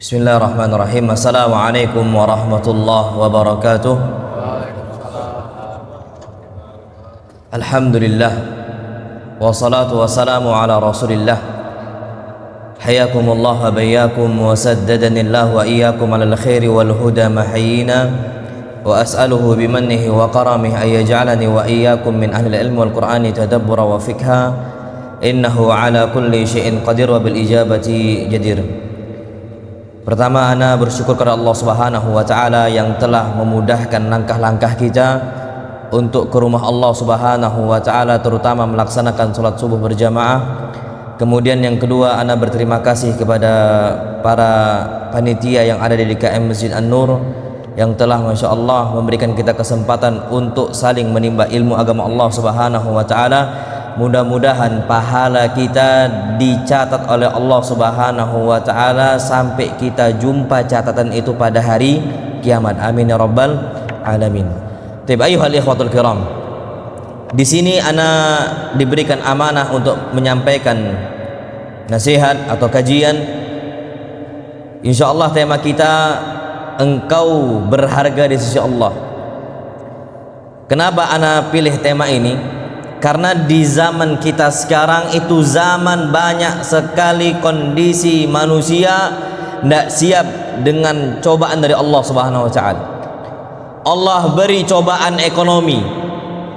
Bismillahirrahmanirrahim. Assalamualaikum warahmatullahi wabarakatuh. Alhamdulillah wassalatu wassalamu ala rasulillah. Hayakumullah wa bayyakum wa saddadanillah wa iyyakum alal khairi wal huda mahyina wa as'aluhu bimannihi wa karamihi ay yaj'alani wa iyyakum min ahli ilmi wal qur'ani tadabbura wa fikha. Innahu ala kulli syai'in qadir wa bil ijabati jadir. Pertama, ana bersyukur kepada Allah Subhanahu wa taala yang telah memudahkan langkah-langkah kita untuk ke rumah Allah Subhanahu wa taala, terutama melaksanakan salat subuh berjamaah. Kemudian yang kedua, ana berterima kasih kepada para panitia yang ada di DKM Masjid An-Nur yang telah Masya Allah memberikan kita kesempatan untuk saling menimba ilmu agama Allah Subhanahu wa taala. Mudah-mudahan pahala kita dicatat oleh Allah Subhanahu wa taala sampai kita jumpa catatan itu pada hari kiamat. Amin ya rabbal alamin. Ayyuhal ikhwatul kiram, di sini ana diberikan amanah untuk menyampaikan nasihat atau kajian. Insyaallah tema kita, engkau berharga di sisi Allah. Kenapa ana pilih tema ini? Karena di zaman kita sekarang itu zaman banyak sekali kondisi manusia tidak siap dengan cobaan dari Allah Subhanahu wa taala. Allah beri cobaan ekonomi,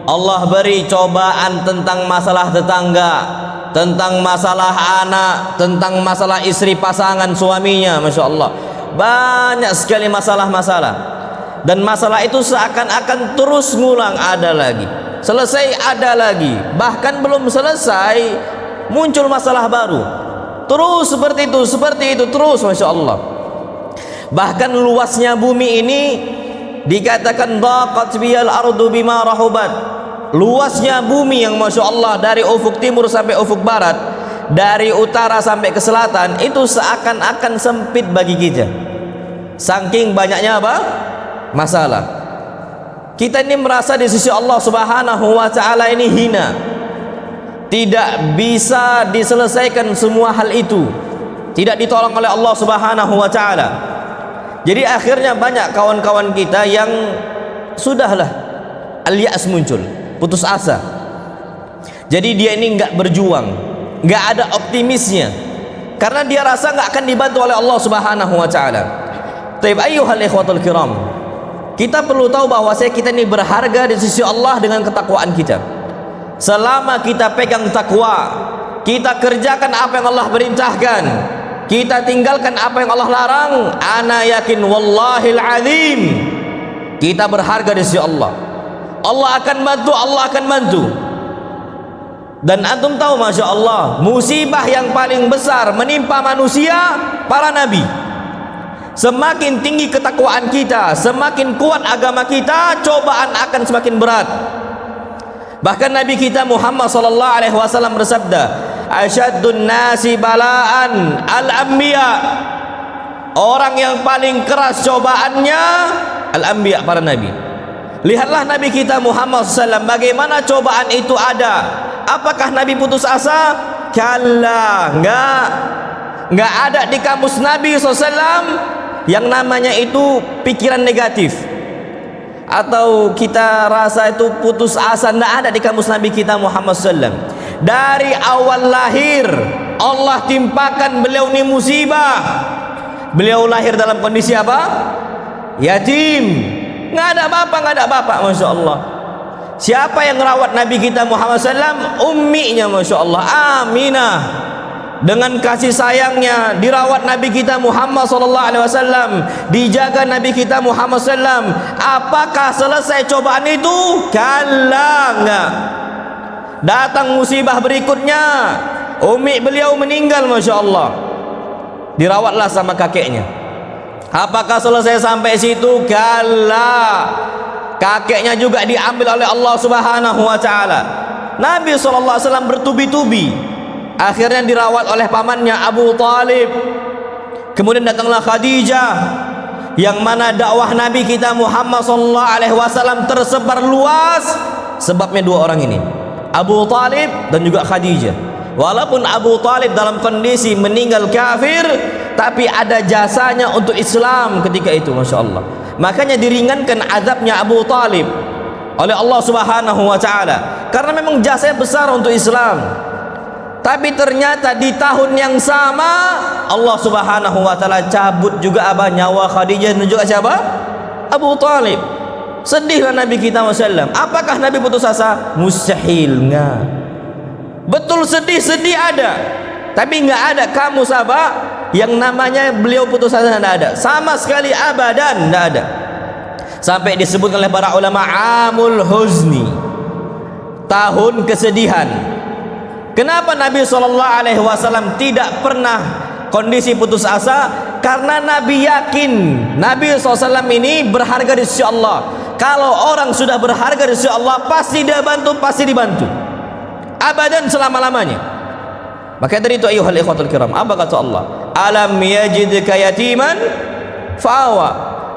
Allah beri cobaan tentang masalah tetangga, tentang masalah anak, tentang masalah istri pasangan suaminya. Masya Allah, banyak sekali masalah-masalah, dan masalah itu seakan-akan terus ngulang, ada lagi, selesai ada lagi, bahkan belum selesai muncul masalah baru, terus seperti itu terus. Masya Allah, bahkan luasnya bumi ini dikatakan daqat biyal ardu bima rahubat. Luasnya bumi yang Masya Allah dari ufuk timur sampai ufuk barat, dari utara sampai ke selatan, itu seakan-akan sempit bagi kita, saking banyaknya apa? Masalah. Kita ini merasa di sisi Allah Subhanahu wa taala ini hina, tidak bisa diselesaikan semua hal itu, tidak ditolong oleh Allah Subhanahu wa taala. Jadi akhirnya banyak kawan-kawan kita yang sudahlah al-ya'as muncul, putus asa. Jadi dia ini enggak berjuang, enggak ada optimisnya, karena dia rasa enggak akan dibantu oleh Allah Subhanahu wa taala. Ayyuhal ikhwatul kiram, kita perlu tahu bahwa kita ini berharga di sisi Allah dengan ketakwaan kita. Selama kita pegang takwa, kita kerjakan apa yang Allah perintahkan, kita tinggalkan apa yang Allah larang, ana yakin wallahil azim, kita berharga di sisi Allah. Allah akan bantu, Allah akan bantu. Dan antum tahu Masya Allah, musibah yang paling besar menimpa manusia para nabi. Semakin tinggi ketakwaan kita, semakin kuat agama kita, cobaan akan semakin berat. Bahkan Nabi kita Muhammad sallallahu alaihi wasallam bersabda, asyaddun nasi balaan al-anbiya. Orang yang paling keras cobaannya al-anbiya, para nabi. Lihatlah Nabi kita Muhammad SAW, bagaimana cobaan itu ada. Apakah Nabi putus asa? Kalla, enggak ada di kamus Nabi SAW yang namanya itu pikiran negatif, atau kita rasa itu putus asa. Tidak ada di kamus Nabi kita Muhammad SAW. Dari awal lahir Allah timpakan beliau ini musibah. Beliau lahir dalam kondisi apa? Yatim, nggak ada bapak, Masya Allah. Siapa yang merawat Nabi kita Muhammad SAW? Umminya, Masya Allah, Aminah. Dengan kasih sayangnya dirawat Nabi kita Muhammad SAW, dijaga Nabi kita Muhammad SAW. Apakah selesai cobaan itu? Kalla, enggak. Datang musibah berikutnya, umi beliau meninggal, Masya Allah, dirawatlah sama kakeknya. Apakah selesai sampai situ? Kalla, kakeknya juga diambil oleh Allah Subhanahu wa taala. Nabi SAW bertubi-tubi, akhirnya dirawat oleh pamannya Abu Talib. Kemudian datanglah Khadijah, yang mana dakwah Nabi kita Muhammad SAW tersebar luas. Sebabnya dua orang ini, Abu Talib dan juga Khadijah. Walaupun Abu Talib dalam kondisi meninggal kafir, tapi ada jasanya untuk Islam ketika itu, Masya Allah. Makanya diringankan azabnya Abu Talib oleh Allah Subhanahu wa Ta'ala, karena memang jasanya besar untuk Islam. Tapi ternyata di tahun yang sama Allah Subhanahu wa Ta'ala cabut juga nyawa Khadijah dan juga siapa? Abu Talib. Sedihlah Nabi kita SAW. Apakah Nabi putus asa? Mustahil, enggak. Betul, sedih ada, tapi enggak ada kamu sahabat yang namanya beliau putus asa, enggak ada sama sekali, abadan enggak ada. Sampai disebutkan oleh para ulama amul huzni, tahun kesedihan. Kenapa Nabi SAW tidak pernah kondisi putus asa? Karena Nabi yakin Nabi SAW ini berharga di sisi Allah. Kalau orang sudah berharga di sisi Allah, pasti dia bantu, pasti dibantu, abadan, selama-lamanya. Maka dari itu ayuhal ikhwatul kiram, apa kata Allah? Alam yajidka yatiman fa'awa.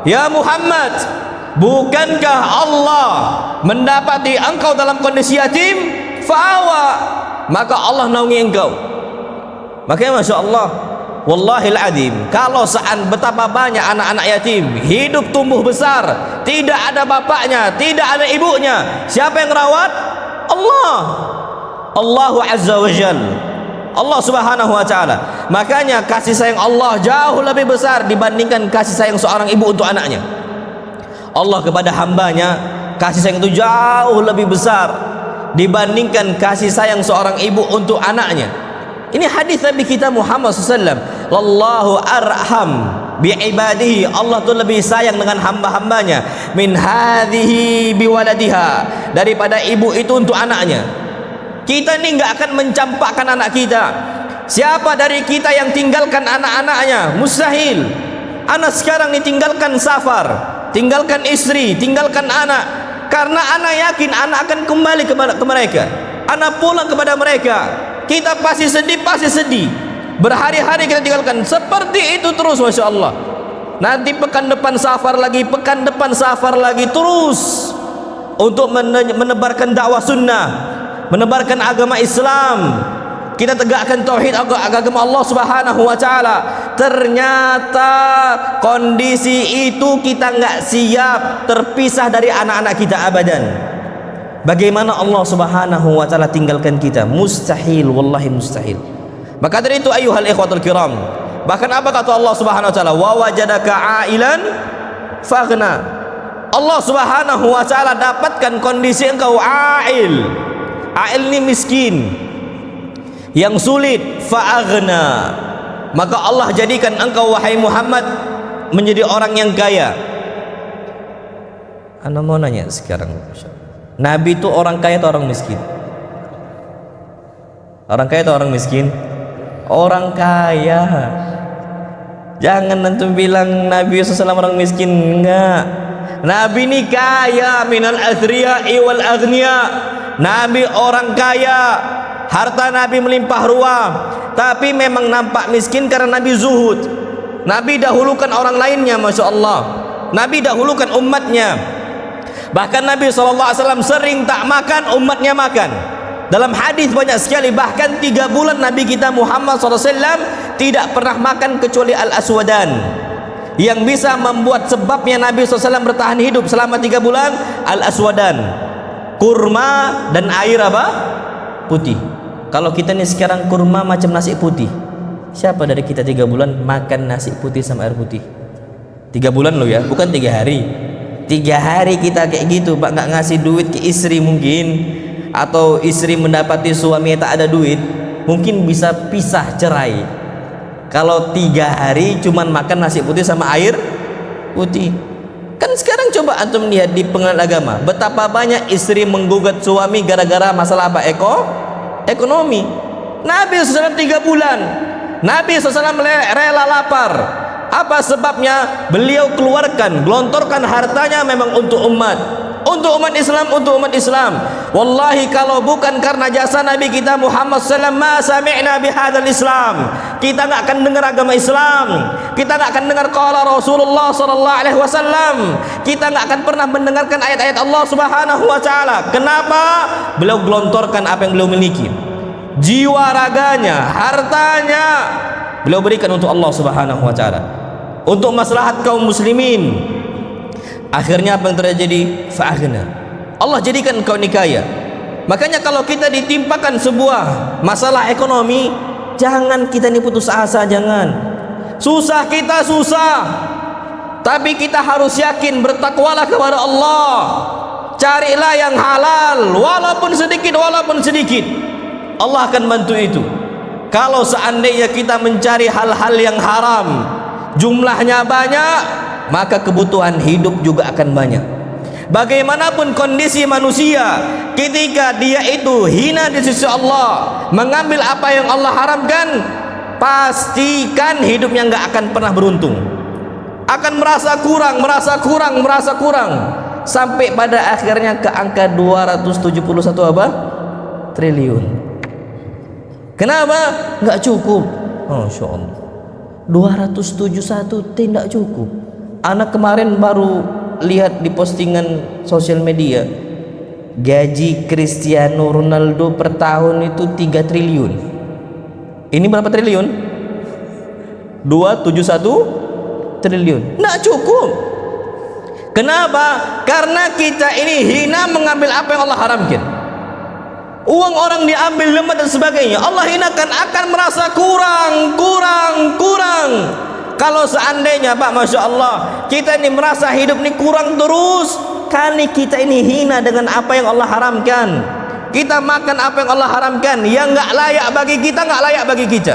Ya Muhammad, bukankah Allah mendapati engkau dalam kondisi yatim? Fa'awa, maka Allah naungi engkau. Makanya Masya Allah, wallahil adim, kalau betapa banyak anak-anak yatim hidup tumbuh besar, tidak ada bapaknya, tidak ada ibunya, siapa yang rawat? Allah. Allahu Azza wa Jal, Allah Subhanahu wa Ta'ala. Makanya kasih sayang Allah jauh lebih besar dibandingkan kasih sayang seorang ibu untuk anaknya. Allah kepada hambanya kasih sayang itu jauh lebih besar dibandingkan kasih sayang seorang ibu untuk anaknya. Ini hadis Nabi kita Muhammad SAW. Wallahu arham bi'ibadihi, Allah tu lebih sayang dengan hamba-hambanya min hadhihi biwaladiha, daripada ibu itu untuk anaknya. Kita ini enggak akan mencampakkan anak kita. Siapa dari kita yang tinggalkan anak-anaknya? Mustahil. Anak sekarang ditinggalkan safar, tinggalkan istri, tinggalkan anak, karena anak yakin anak akan kembali ke mereka. Anak pulang kepada mereka. Kita pasti sedih, berhari-hari kita tinggalkan. Seperti itu terus, Masya Allah. Nanti pekan depan safar lagi, pekan depan safar lagi, terus untuk menebarkan dakwah sunnah, menebarkan agama Islam, kita tegakkan tauhid agama Allah Subhanahu wa Ta'ala. Ternyata kondisi itu kita enggak siap terpisah dari anak-anak kita abadan. Bagaimana Allah Subhanahu wa Ta'ala tinggalkan kita? Mustahil, wallahi mustahil. Maka dari itu ayuhal ikhwatul kiram, bahkan apa kata Allah Subhanahu wa Ta'ala? Wa wajadaka ailan faghna. Allah Subhanahu wa Ta'ala dapatkan kondisi engkau ail. Ail ini miskin, yang sulit, fa'aghna, maka Allah jadikan engkau wahai Muhammad menjadi orang yang kaya. Anda mau nanya sekarang, Nabi itu orang kaya atau orang miskin? Orang kaya atau orang miskin? Orang kaya. Jangan nanti bilang Nabi SAW orang miskin, enggak. Nabi ini kaya, minal athriya'i wal aghniya. Nabi orang kaya, harta Nabi melimpah ruah, tapi memang nampak miskin karena Nabi zuhud. Nabi dahulukan orang lainnya, Masya Allah. Nabi dahulukan umatnya. Bahkan Nabi SAW sering tak makan, umatnya makan. Dalam hadis banyak sekali, bahkan 3 bulan Nabi kita Muhammad SAW tidak pernah makan kecuali al-aswadan. Yang bisa membuat sebabnya Nabi SAW bertahan hidup selama 3 bulan, al-aswadan, kurma dan air apa? Putih. Kalau kita ini sekarang kurma macam nasi putih, siapa dari kita 3 bulan makan nasi putih sama air putih? 3 bulan loh ya, bukan 3 hari. 3 hari kita kayak gitu, Pak, nggak ngasih duit ke istri mungkin, atau istri mendapati suami tak ada duit, mungkin bisa pisah cerai. Kalau 3 hari cuman makan nasi putih sama air putih. Kan sekarang coba antum lihat di pengadilan agama, betapa banyak istri menggugat suami gara-gara masalah apa? Ekonomi. Nabi SAW 3 bulan, Nabi SAW rela lapar. Apa sebabnya? Beliau keluarkan, gelontorkan hartanya memang untuk umat, untuk umat Islam, untuk umat Islam. Wallahi kalau bukan karena jasa Nabi kita Muhammad SAW, ma sami'na bihadzal Islam, kita nggak akan dengar agama Islam, kita nggak akan dengar qala Rasulullah sallallahu alaihi wasallam, kita nggak akan pernah mendengarkan ayat-ayat Allah Subhanahu wa Ta'ala. Kenapa? Beliau gelontorkan apa yang beliau miliki. jiwa raganya, hartanya beliau berikan untuk Allah Subhanahu wa taala, untuk maslahat kaum muslimin. Akhirnya apa yang terjadi? Fa'aghna. Allah jadikan kau ini kaya. Makanya kalau kita ditimpakan sebuah masalah ekonomi, jangan kita ini putus asa, jangan. Susah kita susah, tapi kita harus yakin, bertakwalah kepada Allah. Carilah yang halal, walaupun sedikit, walaupun sedikit. Allah akan bantu itu. Kalau seandainya kita mencari hal-hal yang haram, jumlahnya banyak, maka kebutuhan hidup juga akan banyak. Bagaimanapun kondisi manusia, ketika dia itu hina di sisi Allah, mengambil apa yang Allah haramkan, pastikan hidupnya nggak akan pernah beruntung. Akan merasa kurang, merasa kurang, merasa kurang, sampai pada akhirnya ke angka 271 apa? Triliun. Kenapa? Nggak cukup. Masya Allah. 271 tidak cukup. Anak kemarin baru lihat di postingan sosial media, gaji Cristiano Ronaldo per tahun itu 3 triliun. Ini berapa triliun? 271 triliun. Nggak cukup. Kenapa? Karena kita ini hina mengambil apa yang Allah haramkan. Uang orang diambil, lemah dan sebagainya, Allah hinakan, akan merasa kurang, kurang, kurang. Kalau seandainya Pak, Masya Allah, kita ini merasa hidup ini kurang terus, kali kita ini hina dengan apa yang Allah haramkan. Kita makan apa yang Allah haramkan, yang nggak layak bagi kita, nggak layak bagi kita.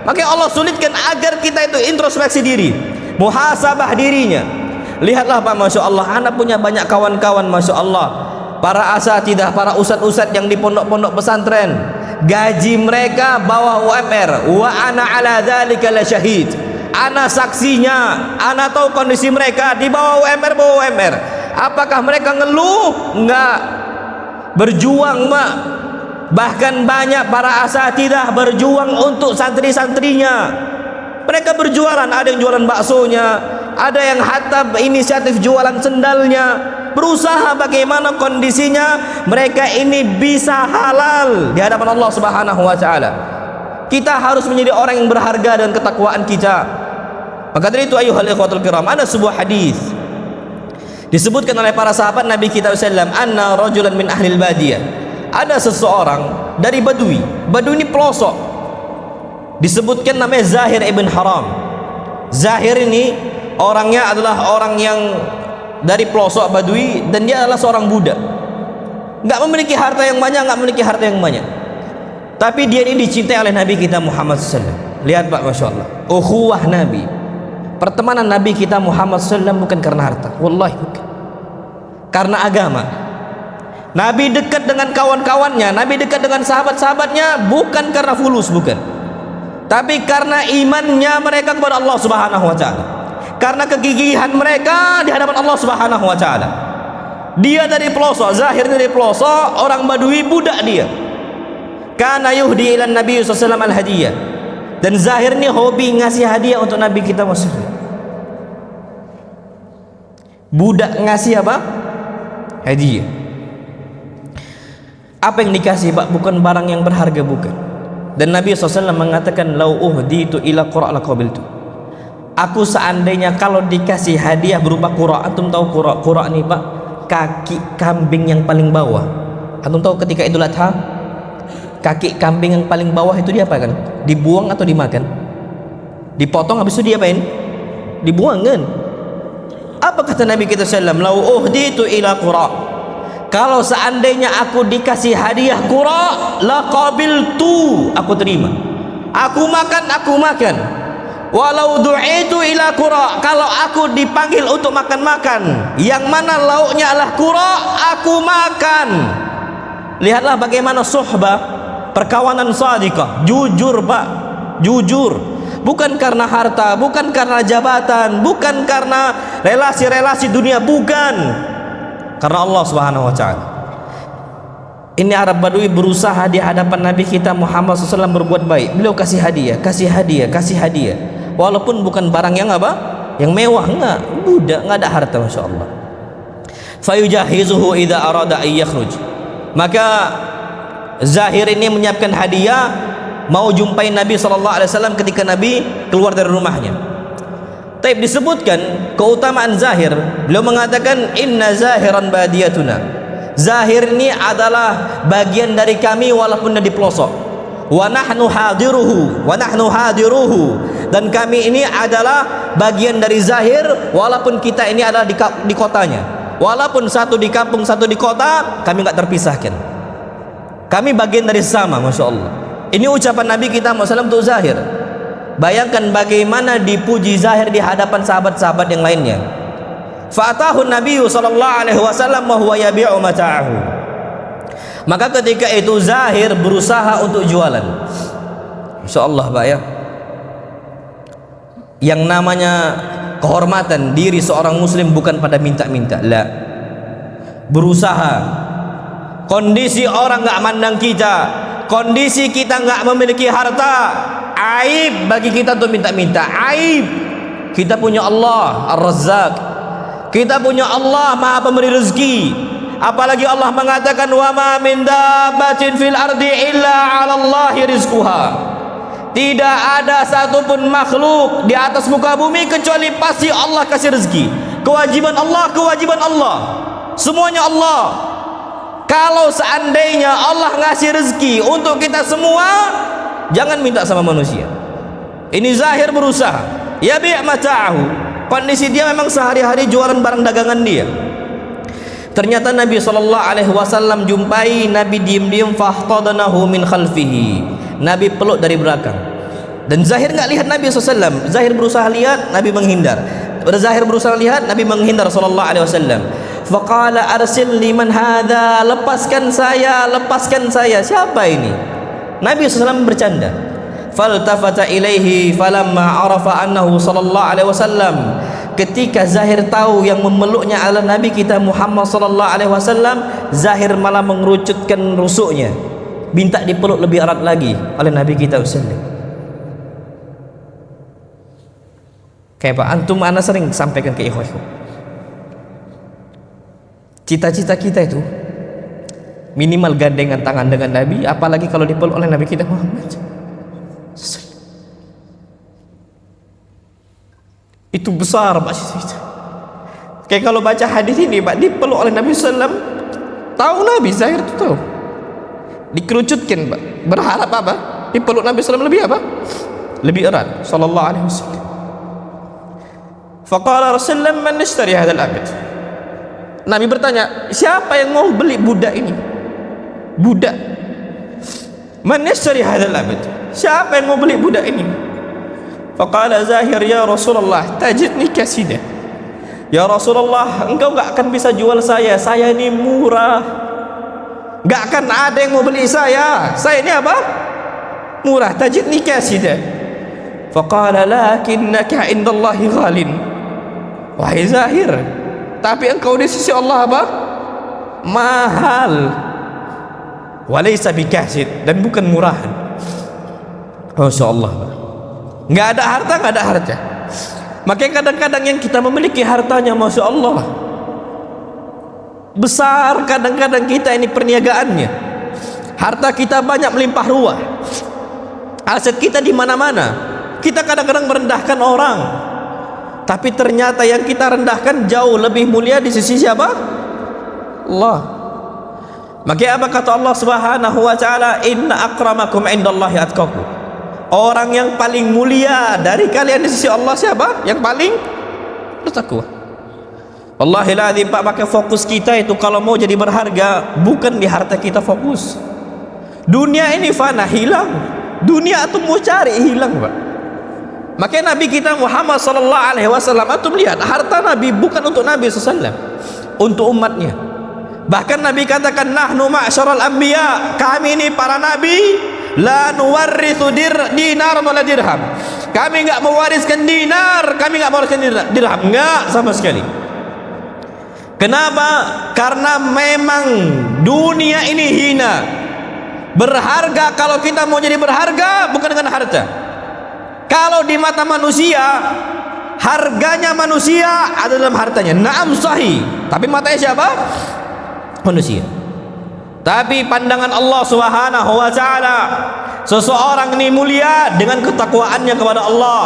Makanya Allah sulitkan agar kita itu introspeksi diri, muhasabah dirinya. Lihatlah Pak, Masya Allah, anak punya banyak kawan-kawan, Masya Allah, para asatidah, para ustad-ustad yang di pondok-pondok pesantren, gaji mereka bawah UMR. Wa ana ala dzalika la syahid. Ana saksinya, ana tahu kondisi mereka di bawah UMR, bawah UMR. Apakah mereka ngeluh? Enggak. Berjuang, Mak. Bahkan banyak para asatidah berjuang untuk santri-santrinya. Mereka berjualan, ada yang jualan baksonya, ada yang hatta inisiatif jualan sendalnya, berusaha bagaimana kondisinya mereka ini bisa halal di hadapan Allah Subhanahu wa taala. Kita harus menjadi orang yang berharga dan ketakwaan kita. Maka dari itu ayuhal ikhwatul kiram, ada sebuah hadis disebutkan oleh para sahabat Nabi kita sallallahu alaihi wasallam, anna rajulan min ahlil badiyah. Ada seseorang dari Badui. Badui ini pelosok. Disebutkan namanya Zahir ibn Haram. Zahir ini orangnya adalah orang yang dari pelosok Badui, dan dia adalah seorang budak. Enggak memiliki harta yang banyak, enggak memiliki harta yang banyak. Tapi dia ini dicintai oleh Nabi kita Muhammad SAW. Lihat Pak, Masya Allah, ukhuwah Nabi, pertemanan Nabi kita Muhammad SAW bukan karena harta, wallahi bukan, karena agama. Nabi dekat dengan kawan-kawannya, Nabi dekat dengan sahabat-sahabatnya bukan karena fulus, bukan, tapi karena imannya mereka kepada Allah Subhanahu wa taala, karena kegigihan mereka di hadapan Allah Subhanahu wa taala. Dia dari pelosok, Zahir dari pelosok, orang Badui, budak dia. Kana yuhdi ila Nabi sallallahu alaihi wasallam al-hadiyah. Dan Zahir ini hobi ngasih hadiah untuk Nabi kita Muhammad. Budak ngasih apa? Hadiah. Apa yang dikasih Pak? Bukan barang yang berharga, bukan. Dan Nabi SAW mengatakan, lau uhditu ila qura' laqabiltu. Aku seandainya kalau dikasih hadiah berupa qura', antum tahu qura'? Qura' nih Pak, kaki kambing yang paling bawah. Antum tahu ketika Idul Adha, kaki kambing yang paling bawah itu diapakan? Dibuang atau dimakan? Dipotong, habis itu diapain? Dibuang kan? Apa kata Nabi kita sallallahu alaihi wasallam? Lau uhditu ila qura', kalau seandainya aku dikasih hadiah qura', laqabiltu, aku terima, aku makan, aku makan. Walau du'itu ila qura', kalau aku dipanggil untuk makan-makan yang mana lauknya adalah qura', aku makan. Lihatlah bagaimana suhbah, perkawanan shadiqah, jujur Pak, jujur, bukan karena harta, bukan karena jabatan, bukan karena relasi-relasi dunia, bukan, karena Allah Subhanahu wa taala. Ini Arab Badui berusaha di hadapan Nabi kita Muhammad SAW berbuat baik. Beliau kasih hadiah, kasih hadiah, kasih hadiah, walaupun bukan barang yang apa? Yang mewah, enggak, budak, enggak ada harta, Masya Allah. Fayujahizuhu idza arada ay yakhruj. Maka Zahir ini menyiapkan hadiah, mau jumpai Nabi SAW ketika Nabi keluar dari rumahnya. Tapi disebutkan keutamaan Zahir, beliau mengatakan inna zahiran badiyatuna, Zahir ini adalah bagian dari kami walaupun di pelosok. Wa nahnu hadiruhu, dan kami ini adalah bagian dari Zahir walaupun kita ini adalah di kotanya. Walaupun satu di kampung, satu di kota, kami enggak terpisahkan. Kami bagian dari sama, Masya Allah. Ini ucapan Nabi kita SAW untuk Zahir. Bayangkan bagaimana dipuji Zahir di hadapan sahabat-sahabat yang lainnya. Fa'atahu Nabi SAW wa huwa yabi'u mata'ahu. Maka ketika itu Zahir berusaha untuk jualan. Masya Allah Pak ya, yang namanya kehormatan diri seorang muslim bukan pada minta-minta, la, berusaha. Kondisi orang nggak mandang kita, kondisi kita nggak memiliki harta, aib bagi kita untuk minta-minta. Aib. Kita punya Allah Ar-Razzaq, kita punya Allah Maha Pemberi rezeki. Apalagi Allah mengatakan wa ma min dabbatin fil ardi illa 'ala Allahi rizquha. Tidak ada satupun makhluk di atas muka bumi kecuali pasti Allah kasih rezeki. Kewajiban Allah, semuanya Allah. Kalau seandainya Allah ngasih rezeki untuk kita semua, jangan minta sama manusia. Ini Zahir berusaha, ya bi' mata'ahu. Kondisi dia memang sehari-hari jualan barang dagangan dia. Ternyata Nabi SAW jumpai, Nabi diam-diam fahtadanahu min khalfihi. Nabi peluk dari belakang. Dan Zahir nggak lihat Nabi SAW. Zahir berusaha lihat, Nabi menghindar. Zahir berusaha lihat, Nabi menghindar SAW. Faqala arsil liman hadha, lepaskan saya, lepaskan saya. Siapa ini? Nabi SAW bercanda. Faltafata ilaihi falamma arafa annahu SAW. Ketika Zahir tahu yang memeluknya adalah Nabi kita Muhammad SAW, Zahir malah mengerucutkan rusuknya, minta dipeluk lebih erat lagi oleh Nabi kita SAW. Kayak Pak antum, ana sering sampaikan ke ikhwah, cita-cita kita itu minimal gandengan tangan dengan Nabi, apalagi kalau dipeluk oleh Nabi kita Muhammad. Itu besar Pak. Kayak kalau baca hadis ini Pak, dipeluk oleh Nabi SAW, tahu Nabi Zahir itu tahu, dikerucutkan Pak, berharap apa? Dipeluk Nabi SAW lebih apa? Lebih erat sallallahu alaihi wasallam. Faqala Rasulullah man nashtari hadzal abd. Nabi bertanya, siapa yang mau beli budak ini? Budak. Man nashtari hadzal abd. Siapa yang mau beli budak ini? Faqala Zahir, ya Rasulullah tajidni kasida. Ya Rasulullah, engkau enggak akan bisa jual saya ini murah. Enggak akan ada yang mau beli saya ini apa? Murah. Tajidni kasida. Faqala lakinnaka indallahi ghalin. Wahai Zahir, tapi engkau di sisi Allah apa? Mahal. Walaysa bikasid, dan bukan murahan. Masya Allah. Nggak ada harta, nggak ada harta. Makanya kadang-kadang yang kita memiliki hartanya, Masya Allah, besar. Kadang-kadang kita ini perniagaannya, harta kita banyak melimpah ruah, aset kita di mana-mana. Kita kadang-kadang merendahkan orang, tapi ternyata yang kita rendahkan jauh lebih mulia di sisi siapa? Allah. Makanya apa kata Allah Subhanahu wa taala, inna akramakum indallahi atqakum. Orang yang paling mulia dari kalian di sisi Allah siapa? Yang paling bertakwa. Wallahi lazim Pak, maka fokus kita itu kalau mau jadi berharga bukan di harta kita fokus. Dunia ini fana, hilang. Dunia itu mau cari hilang Pak. Makanya Nabi kita Muhammad sallallahu alaihi wasallam, antum lihat harta Nabi bukan untuk Nabi sallallahu, untuk umatnya. Bahkan Nabi katakan nahnu ma'syaral anbiya, kami ini para nabi la nuwarrithu dinar wala dirham. Kami enggak mewariskan dinar, kami enggak mewariskan dirham, enggak sama sekali. Kenapa? Karena memang dunia ini hina. Berharga kalau kita mau jadi berharga bukan dengan harta. Kalau di mata manusia, harganya manusia ada dalam hartanya. Naam sahih. Tapi matanya siapa? Manusia. Tapi pandangan Allah Subhanahu wa taala, seseorang ini mulia dengan ketakwaannya kepada Allah,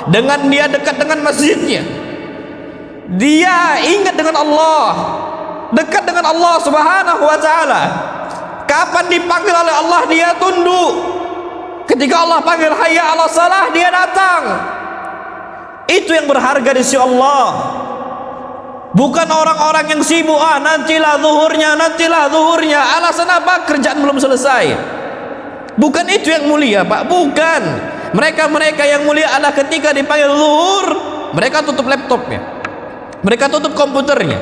dengan dia dekat dengan masjidnya, dia ingat dengan Allah, dekat dengan Allah Subhanahu wa taala. Kapan dipanggil oleh Allah dia tunduk. Ketika Allah panggil hayya 'ala shalah dia datang. Itu yang berharga di sisi Allah. Bukan orang-orang yang sibuk, nantilah zuhurnya. Alasan apa? Kerjaan belum selesai. Bukan itu yang mulia, Pak. Bukan. Mereka yang mulia adalah ketika dipanggil zuhur, mereka tutup laptopnya, mereka tutup komputernya,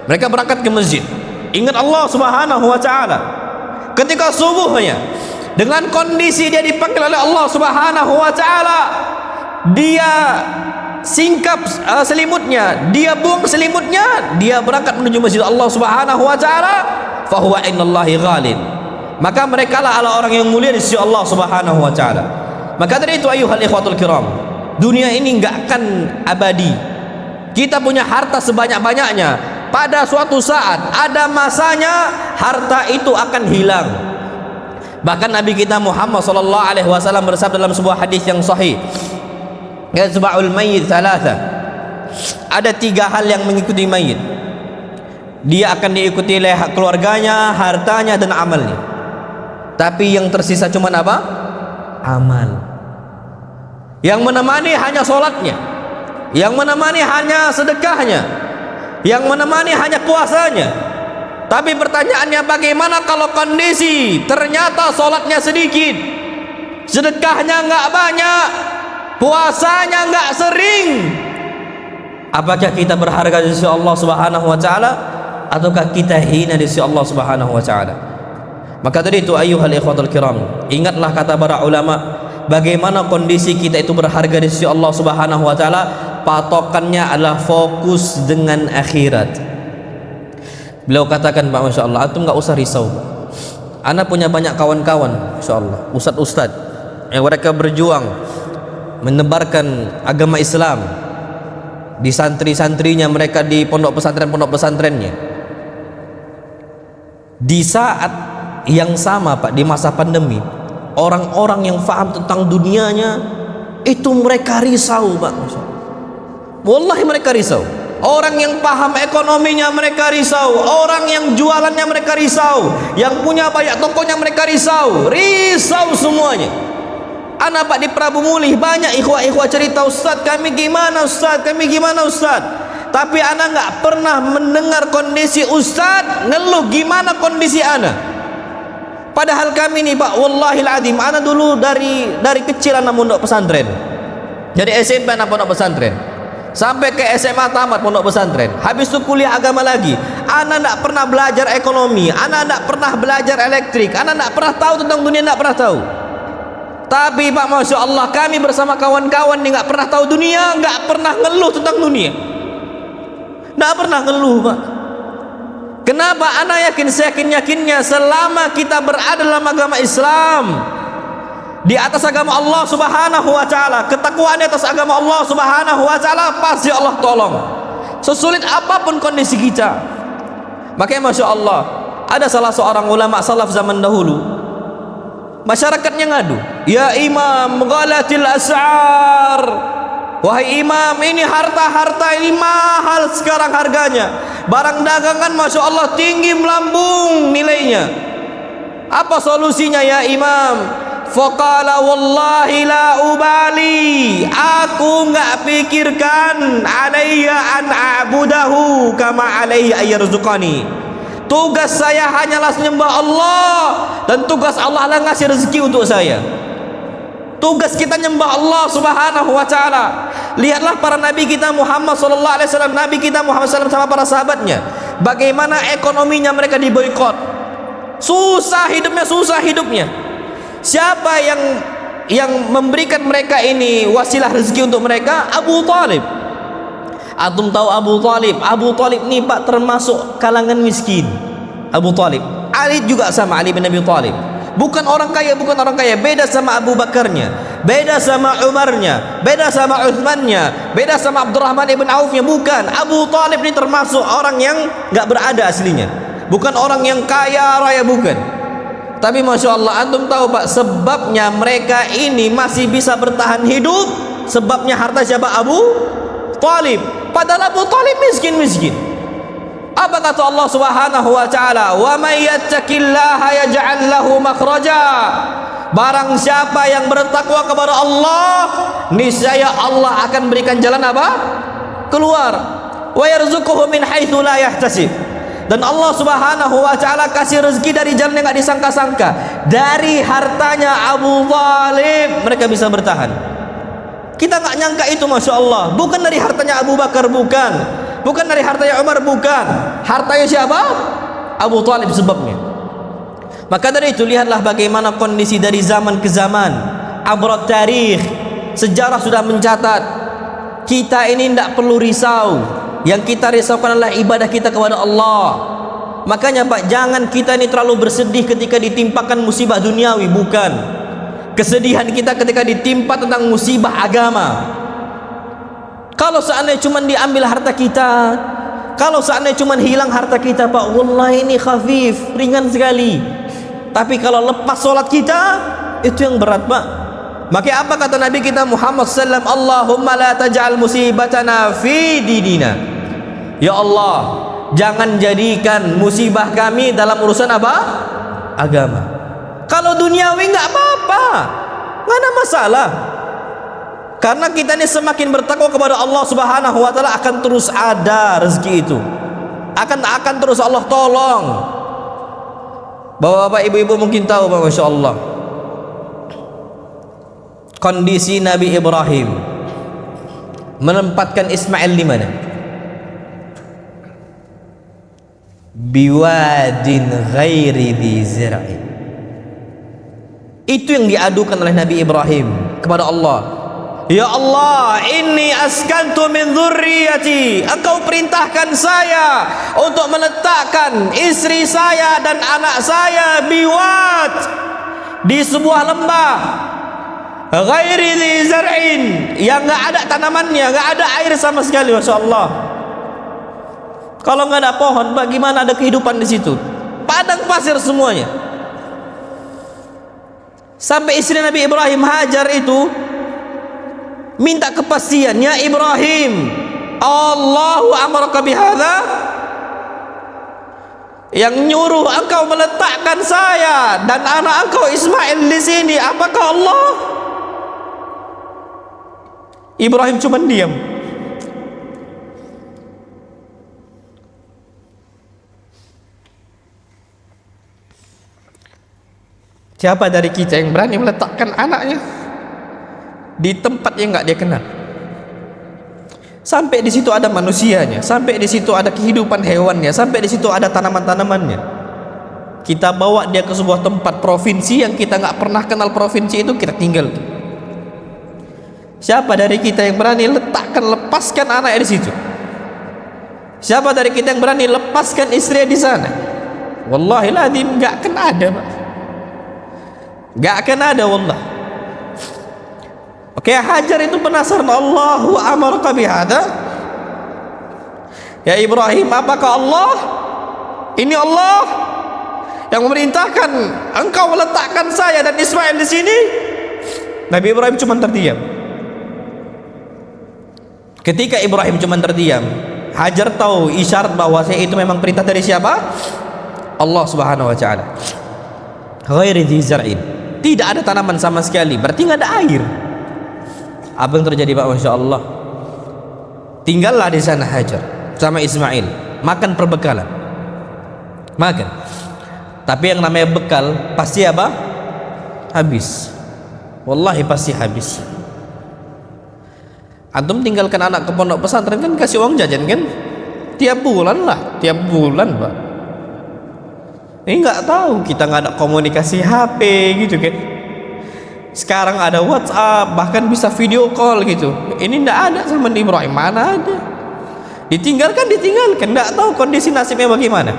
mereka berangkat ke masjid, ingat Allah Subhanahu wa taala. Ketika subuhnya, dengan kondisi dia dipanggil oleh Allah Subhanahu wa taala, dia singkap selimutnya, dia buang selimutnya, dia berangkat menuju masjid Allah Subhanahu wa taala, fa huwa innallahi ghalin. Maka merekalah adalah orang yang mulia di sisi Allah Subhanahu wa taala. Maka dari itu ayuhal ikhwatul kiram, dunia ini enggak akan abadi. Kita punya harta sebanyak-banyaknya, pada suatu saat ada masanya harta itu akan hilang. Bahkan Nabi kita Muhammad sallallahu alaihi wasallam bersabda dalam sebuah hadis yang sahih, yazba'ul mayyit thalatha. Ada 3 hal yang mengikuti mayit. Dia akan diikuti oleh keluarganya, hartanya, dan amalnya. Tapi yang tersisa cuma apa? Amal. Yang menemani hanya sholatnya, yang menemani hanya sedekahnya, yang menemani hanya puasanya. Tapi pertanyaannya, bagaimana kalau kondisi ternyata sholatnya sedikit, sedekahnya nggak banyak, puasanya nggak sering? Apakah kita berharga di sisi Allah Subhanahu wa taala, ataukah kita hina di sisi Allah Subhanahu wa taala? Maka tadi itu ayyuhal ikhwatul kiram, ingatlah kata para ulama, bagaimana kondisi kita itu berharga di sisi Allah Subhanahu wa taala. Patokannya adalah fokus dengan akhirat. Beliau katakan, Pak, Masya Allah, antum nggak usah risau. Ana punya banyak kawan-kawan, Masya Allah, ustadz-ustadz yang mereka berjuang menebarkan agama Islam di santri-santrinya mereka, di pondok pesantrennya. Di saat yang sama, Pak, di masa pandemi, orang-orang yang faham tentang dunianya itu mereka risau, Pak, Masya Allah. Wallahi mereka risau. Orang yang paham ekonominya mereka risau, orang yang jualannya mereka risau, yang punya banyak tokonya mereka risau semuanya. Anak Pak di Prabu Mulih banyak ikhwah-ikhwah cerita, Ustaz kami gimana Ustaz, tapi anak nggak pernah mendengar kondisi Ustaz ngeluh gimana kondisi anak. Padahal kami nih, Pak, wallahil adzim, anak dulu dari kecil anak pondok pesantren, dari SMP anak pondok pesantren sampai ke SMA tamat pondok pesantren, habis itu kuliah agama lagi. Anak tidak pernah belajar ekonomi, anak tidak pernah belajar elektrik, anak tidak pernah tahu tentang dunia, tidak pernah tahu. Tapi Pak, Masya Allah, kami bersama kawan-kawan ini nggak pernah tahu dunia, nggak pernah ngeluh tentang dunia, nggak pernah ngeluh, Pak. Kenapa? Anak yakin, seyakin-yakinnya selama kita berada dalam agama Islam, di atas agama Allah Subhanahu wa taala, ketakwaan di atas agama Allah Subhanahu wa taala, pasti Allah tolong sesulit apapun kondisi kita. Makanya Masya Allah, ada salah seorang ulama salaf zaman dahulu, masyarakatnya ngadu, ya imam, ghalatil as'ar, wahai imam, ini harta-harta ini mahal sekarang harganya, barang dagangan Masya Allah tinggi melambung nilainya. Apa solusinya ya imam? Faqala wallahi la ubali, aku enggak pikirkan, alayya an a'budahu kama alayhi ayyarzuqani. Tugas saya hanyalah menyembah Allah, dan tugas Allah lah ngasih rezeki untuk saya. Tugas kita nyembah Allah Subhanahu wa taala. Lihatlah para nabi kita Muhammad sallallahu alaihi wasallam, nabi kita Muhammad sallallahu alaihi wasallam sama para sahabatnya, bagaimana ekonominya mereka diboikot. Susah hidupnya. Siapa yang memberikan mereka ini wasilah rezeki untuk mereka? Abu Talib. Antum tahu Abu Talib? Abu Talib ini, Pak, termasuk kalangan miskin. Abu Talib. Ali juga sama, Ali bin Abi Talib. Bukan orang kaya, beda sama Abu Bakarnya, beda sama Umarnya, beda sama Uthmannya, beda sama Abdurrahman ibn Aufnya, bukan. Abu Talib ini termasuk orang yang nggak berada aslinya. bukan orang yang kaya raya, bukan. Tapi Masya Allah, antum tahu Pak, sebabnya mereka ini masih bisa bertahan hidup, sebabnya harta siapa? Abu Talib. Padahal Abu Talib miskin-miskin. Apa kata Allah Subhanahu wa taala? "Wa may yattaqillaha yaj'al lahu makhraja." Barang siapa yang bertakwa kepada Allah, niscaya Allah akan berikan jalan apa? Keluar. Wa yarzuquhu min haitsu la yahtasib. Dan Allah Subhanahu wa taala kasih rezeki dari jalan yang enggak disangka-sangka. Dari hartanya Abu Talib mereka bisa bertahan. Kita enggak nyangka itu, Masya Allah. Bukan dari hartanya Abu Bakar, bukan. Bukan dari hartanya Umar, bukan. Hartanya siapa? Abu Talib sebabnya. Maka dari itu lihatlah bagaimana kondisi dari zaman ke zaman. Abrat tarikh, sejarah sudah mencatat, kita ini tidak perlu risau. Yang kita risaukan adalah ibadah kita kepada Allah. Makanya Pak, jangan kita ini terlalu bersedih ketika ditimpakan musibah duniawi, bukan. Kesedihan kita ketika ditimpa tentang musibah agama. Kalau seandainya cuma diambil harta kita, kalau seandainya cuma hilang harta kita Pak, wallahi ini khafif, ringan sekali. Tapi kalau lepas solat kita, itu yang berat Pak. Maka apa kata Nabi kita Muhammad sallallahu alaihi wasallam? Allahumma la taj'al musibatana fi dinina. Ya Allah, jangan jadikan musibah kami dalam urusan apa? Agama. Kalau duniawi enggak apa-apa, enggak ada masalah. Karena kita ini semakin bertakwa kepada Allah Subhanahu wa taala, akan terus ada rezeki itu. Akan terus Allah tolong. Bapak-bapak, ibu-ibu mungkin tahu Pak, Masya Allah, kondisi Nabi Ibrahim menempatkan Ismail di mana? Biwadin ghairi dhi zir'in. Itu yang diadukan oleh Nabi Ibrahim kepada Allah. Ya Allah, inni askantu min dzurriyyati. Engkau perintahkan saya untuk meletakkan istri saya dan anak saya biwat, di sebuah lembah ghairi dhi zar'in, yang enggak ada tanamannya, enggak ada air sama sekali. Masya Allah. Kalau enggak ada pohon, bagaimana ada kehidupan di situ? Padang pasir semuanya. Sampai istri Nabi Ibrahim, Hajar, itu minta kepastian, ya Ibrahim, Allahu amaraka bihadza, yang nyuruh engkau meletakkan saya dan anak engkau Ismail di sini, apakah Allah? Ibrahim cuma diam. Siapa dari kita yang berani meletakkan anaknya di tempat yang enggak dia kenal? Sampai di situ ada manusianya, sampai di situ ada kehidupan hewannya, sampai di situ ada tanaman-tanamannya. Kita bawa dia ke sebuah tempat provinsi yang kita enggak pernah kenal provinsi itu, kita tinggal. Siapa dari kita yang berani lepaskan anaknya di situ? Siapa dari kita yang berani lepaskan istrinya di sana? Wallahi lazim enggak akan ada, Pak. Enggak akan ada, wallah. Oke, Hajar itu penasaran, Allahu amaraka bihadza, ya Ibrahim, apakah Allah, ini Allah yang memerintahkan engkau meletakkan saya dan Ismail di sini? Nabi Ibrahim cuma terdiam. Ketika Ibrahim cuma terdiam, Hajar tahu isyarat bahwa itu memang perintah dari siapa? Allah Subhanahu wa taala. Ghairi dhi zar'in, tidak ada tanaman sama sekali, berarti enggak ada air. Apa yang terjadi, Pak? Masya Allah. Tinggallah di sana Hajar sama Ismail, makan perbekalan, makan. Tapi yang namanya bekal pasti apa? Habis. Wallahi pasti habis. Antum tinggalkan anak ke pondok pesantren kan kasih uang jajan kan? Tiap bulan lah, tiap bulan, Pak. Ini nggak tahu, kita nggak ada komunikasi HP gitu kan? Sekarang ada WhatsApp, bahkan bisa video call gitu. Ini nggak ada sama Ibrahim, mana ada? Ditinggalkan, nggak tahu kondisi nasibnya bagaimana.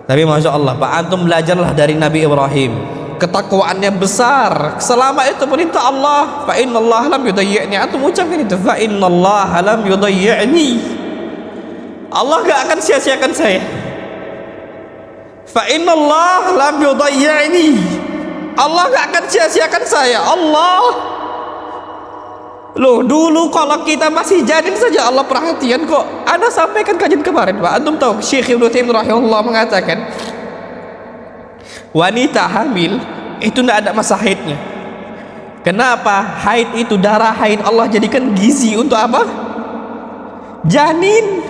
Tapi Masya Allah, Pak, antum belajarlah dari Nabi Ibrahim. Ketakwaannya besar. Selama itu perintah Allah, fa innallaha lam yudayyi'ni. Antum ucapkan itu, fa innallaha lam yudayyi'ni. Allah gak akan sia-siakan saya. Fa innallaha lam yudayyi'ni. Allah gak akan sia-siakan saya. Allah. Loh, dulu kalau kita masih janin saja Allah perhatian kok. Anda sampaikan kajian kemarin, Pak. Antum tahu Syekh Ibnu Taimiyah rahimahullah mengatakan wanita hamil itu tidak ada masa haidnya. Kenapa? Haid itu darah haid Allah jadikan gizi untuk apa? Janin.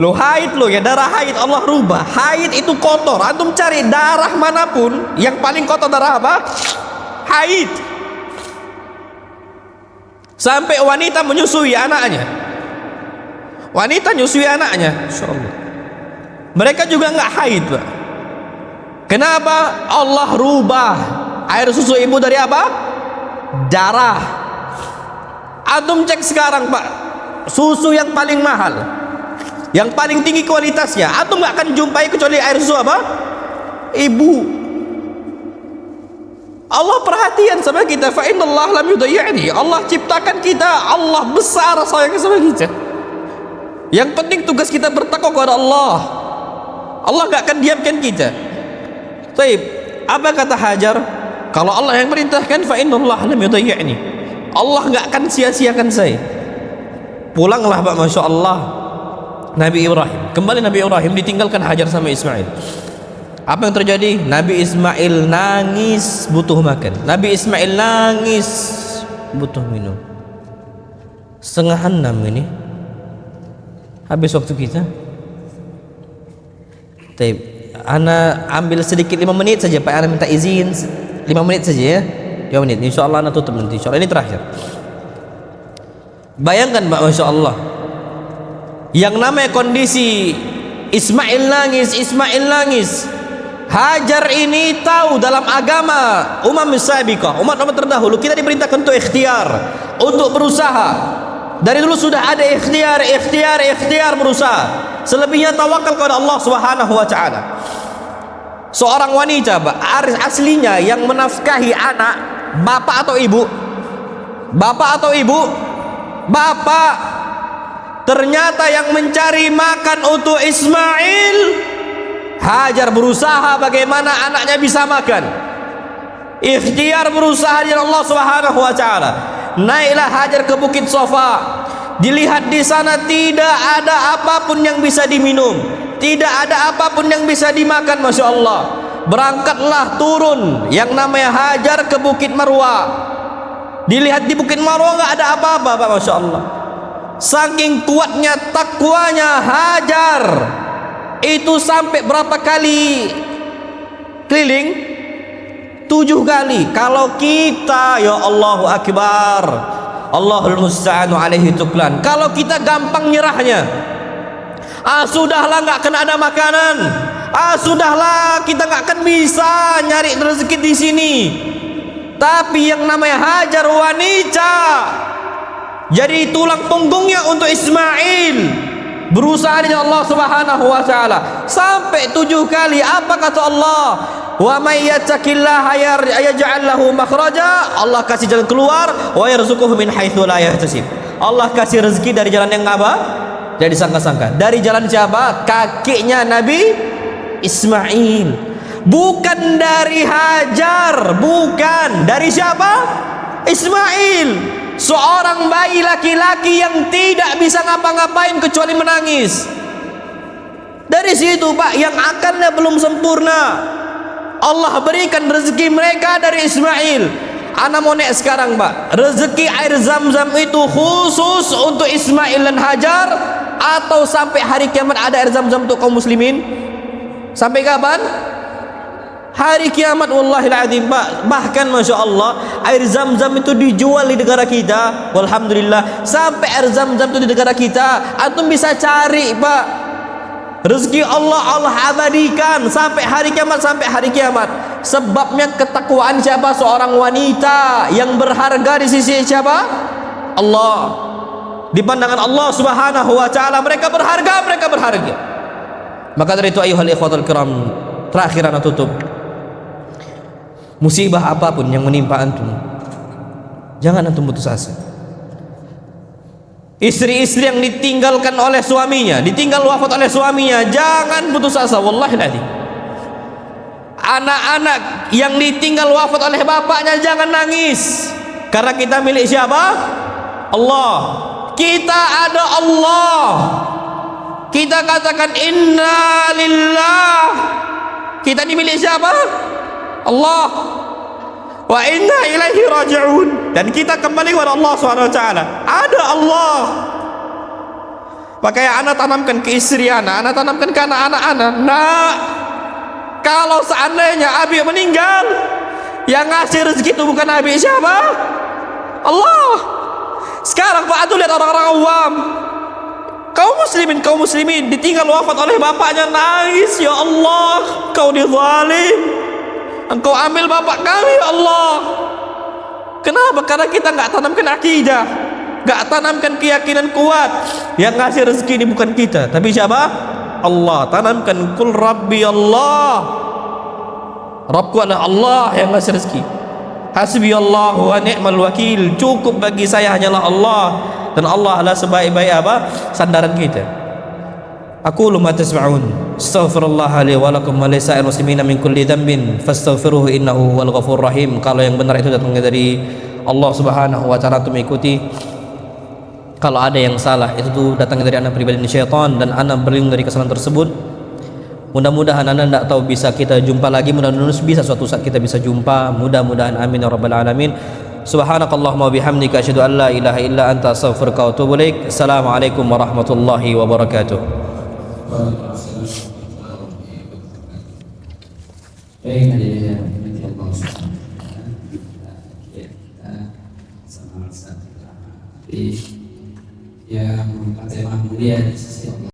Loh, haid loh ya, darah haid Allah rubah. Haid itu kotor. Antum cari darah manapun yang paling kotor darah apa? Haid. Sampai wanita menyusui anaknya. Wanita menyusui anaknya, insyaallah. Mereka juga enggak haid, Pak. Kenapa? Allah rubah air susu ibu dari apa? Darah. Antum cek sekarang, Pak, susu yang paling mahal, yang paling tinggi kualitasnya, antum nggak akan jumpai kecuali air susu apa? Ibu. Allah perhatian sama kita. Fa innallaha lam yudayyi'ni. Allah ciptakan kita, Allah besar sayangnya sama kita. Yang penting tugas kita bertakwa kepada Allah. Allah nggak akan diamkan kita. Baik, apa kata Hajar? Kalau Allah yang merintahkan, fa innallaha lam yudayyi'ni. Allah nggak akan sia-siakan saya. Pulanglah, Pak, masya Allah. Nabi Ibrahim, kembali Nabi Ibrahim ditinggalkan Hajar sama Ismail. Apa yang terjadi? Nabi Ismail nangis butuh makan. Nabi Ismail nangis butuh minum. 5:30 ini habis waktu kita. Taib. Ana ambil sedikit 5 menit saja, Pak. Ana minta izin 5 menit saja ya. 5 menit. Insyaallah ana tutup nanti. Insyaallah ini terakhir. Bayangkan, Pak, masya Allah. Yang namanya kondisi Ismail nangis. Hajar ini tahu dalam agama umam sabiqah, umat-umat terdahulu, kita diperintahkan untuk ikhtiar, untuk berusaha. Dari dulu sudah ada ikhtiar berusaha. Selebihnya tawakal kepada Allah Subhanahu wa taala. Seorang wanita, Pak, aslinya yang menafkahi anak, bapak atau ibu? Bapak. Ternyata yang mencari makan untuk Ismail, Hajar berusaha bagaimana anaknya bisa makan. Ikhtiar berusaha di Allah Subhanahu wa taala. Naiklah Hajar ke Bukit Sofa. Dilihat di sana tidak ada apapun yang bisa diminum, tidak ada apapun yang bisa dimakan, masya Allah. Berangkatlah turun yang namanya Hajar ke Bukit Marwah. Dilihat di Bukit Marwah nggak ada apa-apa, Pak, masya Allah. Saking kuatnya takwanya Hajar, itu sampai berapa kali keliling? 7 kali. Kalau kita, ya Allahu Akbar, Allahul Musta'anu alaihi tuklan, kalau kita gampang nyerahnya, sudahlah nggak akan ada makanan, sudahlah kita nggak akan bisa nyari rezeki di sini. Tapi yang namanya Hajar wanita jadi tulang punggungnya untuk Ismail, berusaha dengan Allah Subhanahu wa taala sampai 7 kali. Apa kata Allah? Wa may yattaqillaha yaj'al lahu makhraja. Allah kasih jalan keluar, wa yarzuquhu min haitsu la yahtasib. Allah kasih rezeki dari jalan yang apa? Dari sangka-sangka. Dari jalan siapa? Kakinya Nabi Ismail. Bukan dari Hajar, bukan. Dari siapa? Ismail. Seorang bayi laki-laki yang tidak bisa ngapa-ngapain kecuali menangis. Dari situ, Pak, yang akalnya belum sempurna, Allah berikan rezeki mereka dari Ismail. Ana mau naik sekarang, Pak, rezeki air Zam-Zam itu khusus untuk Ismail dan Hajar, atau sampai hari kiamat ada air Zam-Zam untuk kaum muslimin? Sampai kapan? Hari kiamat, wallahil azim, Pak. Bahkan masya Allah, air Zam-Zam itu dijual di negara kita. Walhamdulillah, sampai air Zam-Zam itu di negara kita. Antum bisa cari, Pak. Rezeki Allah abadikan sampai hari kiamat. Sebabnya ketakwaan siapa? Seorang wanita yang berharga di sisi siapa? Allah. Di pandangan Allah Subhanahu wa taala mereka berharga. Maka dari itu, ayuhal ikhwatul kiram, terakhir ana tutup. Musibah apapun yang menimpa antum, jangan antum putus asa. Istri-istri yang ditinggalkan oleh suaminya, ditinggal wafat oleh suaminya, jangan putus asa. Wallahi Anak-anak yang ditinggal wafat oleh bapaknya jangan nangis, karena kita milik siapa? Allah. Kita ada Allah. Kita katakan inna lillah. Kita ini milik siapa? Allah. Wa inna ilaihi raji'un. Dan kita kembali kepada Allah SWT. Ada Allah. Makanya anak tanamkan ke istri anak tanamkan ke anak-anak anak. Nah, kalau seandainya Abi meninggal, yang ngasih rezeki itu bukan Abi, siapa? Allah. Sekarang Pak Atul lihat orang-orang awam, kaum muslimin ditinggal wafat oleh bapaknya, nangis, ya Allah, kau dizalim, engkau ambil bapak kami ya Allah. Kenapa? Karena kita nggak tanamkan akidah, nggak tanamkan keyakinan kuat. Yang ngasih rezeki ini bukan kita, tapi siapa? Allah. Tanamkan kul rabbi Allah, Rabbku adalah Allah yang ngasih rezeki. Hasbi Allah wa ni'mal wakil. Cukup bagi saya hanyalah Allah, dan Allah adalah sebaik-baik apa? Sandaran kita. Aku ma tasma'un. Astaghfirullah li wa lakum wa li sa'il muslimina min kulli dhanbin fastaghfiruhu innahu wal ghafurur rahim. Kalau yang benar itu datang dari Allah Subhanahu wa taala, untuk mengikuti. Kalau ada yang salah itu tuh datang dari anak pribadi syaitan, dan anak berlindung dari kesalahan tersebut. Mudah-mudahan anda tidak tahu bisa kita jumpa lagi, mudah-mudahan bisa suatu saat kita bisa jumpa, mudah-mudahan, amin ya rabbal alamin. Subhanakallahumma bihamdika asyhadu an la ilaha illa anta astaghfiruka wa atubu ilaik. Assalamualaikum warahmatullahi wabarakatuh. Baik, hadirin Allah kita sama-sama yang tema mulia di sisi Allah.